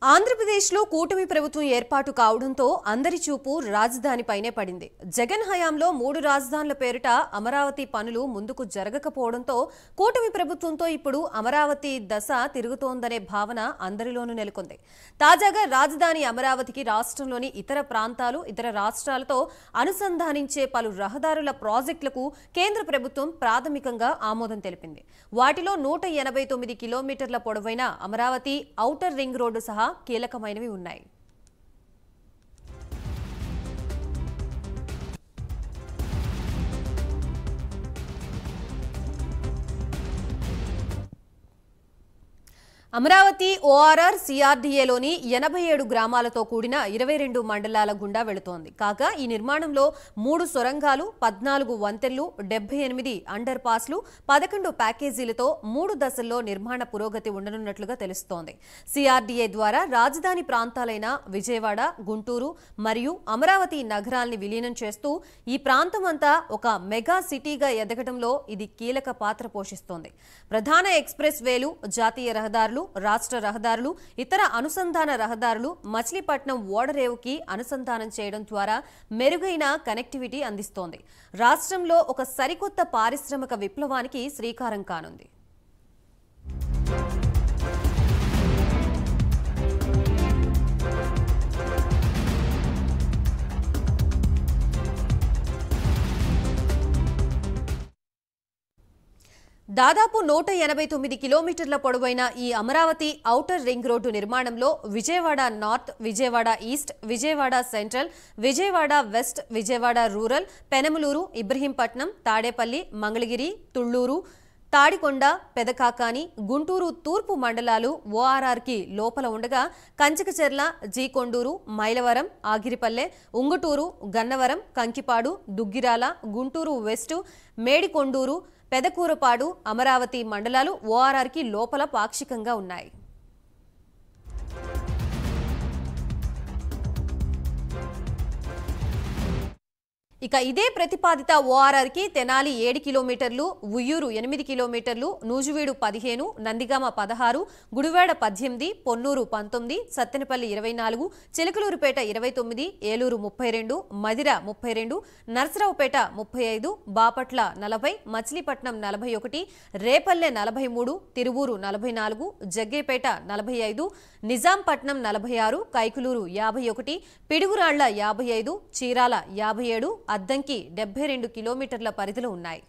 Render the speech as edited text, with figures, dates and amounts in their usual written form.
ఆంధ్రప్రదేశ్లో కూటమి ప్రభుత్వం ఏర్పాటు కావడంతో అందరి చూపు రాజధానిపైనే పడింది. జగన్ హయాంలో 3 రాజధానుల పేరిట అమరావతి పనులు ముందుకు జరగకపోవడంతో కూటమి ప్రభుత్వంతో ఇప్పుడు అమరావతి దశ తిరుగుతోందనే భావన అందరిలోనూ నెలకొంది. తాజాగా రాజధాని అమరావతికి రాష్ట్రంలోని ఇతర ప్రాంతాలు, ఇతర రాష్ట్రాలతో అనుసంధానించే పలు రహదారుల ప్రాజెక్టులకు కేంద్ర ప్రభుత్వం ప్రాథమికంగా ఆమోదం తెలిపింది. వాటిలో 189 కిలోమీటర్ల పొడవైన అమరావతి ఔటర్ రింగ్ రోడ్డు సహా కీలకమైనవి ఉన్నాయి. అమరావతి ఓఆర్ఆర్ సిఆర్డీఏలోని 87 గ్రామాలతో కూడిన 22 మండలాల గుండా వెళుతోంది. కాగా ఈ నిర్మాణంలో 3 సొరంగాలు, 14 వంతెనలు, 78 అండర్ పాస్లు, 11 ప్యాకేజీలతో 3 దశల్లో నిర్మాణ పురోగతి ఉండనున్నట్లుగా తెలుస్తోంది. సిఆర్డీఏ ద్వారా రాజధాని ప్రాంతాలైన విజయవాడ, గుంటూరు మరియు అమరావతి నగరాల్ని విలీనం చేస్తూ ఈ ప్రాంతమంతా ఒక మెగా సిటీగా ఎదగడంలో ఇది కీలక పాత్ర పోషిస్తోంది. ప్రధాన ఎక్స్ప్రెస్ వేలు, జాతీయ రహదారులు, రాష్ట్ర రహదారులు, ఇతర అనుసంధాన రహదారులు మచిలీపట్నం ఓడరేవుకి అనుసంధానం చేయడం ద్వారా మెరుగైన కనెక్టివిటీ అందిస్తోంది. రాష్ట్రంలో ఒక సరికొత్త పారిశ్రామిక విప్లవానికి శ్రీకారం కానుంది. దాదాపు 189 కిలోమీటర్ల పొడవైన ఈ అమరావతి ఔటర్ రింగ్ రోడ్డు నిర్మాణంలో Vijayawada north, Vijayawada east, Vijayawada central, Vijayawada west, Vijayawada rural, Penamaluru, Ibrahimpatnam, Tadepalli, Mangalagiri, Thullur, Tadikonda, Pedakakani, Guntur తూర్పు మండలాలు ఓఆర్ఆర్కి లోపల ఉండగా కంచకచెర్ల, జీకొండూరు, మైలవరం, ఆగిరిపల్లె, ఉంగుటూరు, గన్నవరం, కంకిపాడు, దుగ్గిరాల, గుంటూరు వెస్టు, మేడికొండూరు, పెదకూరపాడు, అమరావతి మండలాలు ఓఆర్ఆర్కి లోపల పాక్షికంగా ఉన్నాయి. ఇక ఇదే ప్రతిపాదిత ఓఆర్ఆర్కి తెనాలి 7 కిలోమీటర్లు, ఉయ్యూరు 8 కిలోమీటర్లు, నూజివీడు 15, నందిగామ 16, గుడివాడ 18, పొన్నూరు 19, సత్తెనపల్లి 24, చిలకలూరుపేట 29, ఏలూరు 32, మదిర 32, నర్సరావుపేట 35, బాపట్ల 40, మచిలీపట్నం 41, రేపల్లె 43, తిరువూరు 44, జగ్గేపేట 45, నిజాంపట్నం 46, కైకులూరు 51, పిడుగురాళ్ల 55, చీరాల 57, అద్దంకి 72 కిలోమీటర్ల పరిధిలో ఉన్నాయి.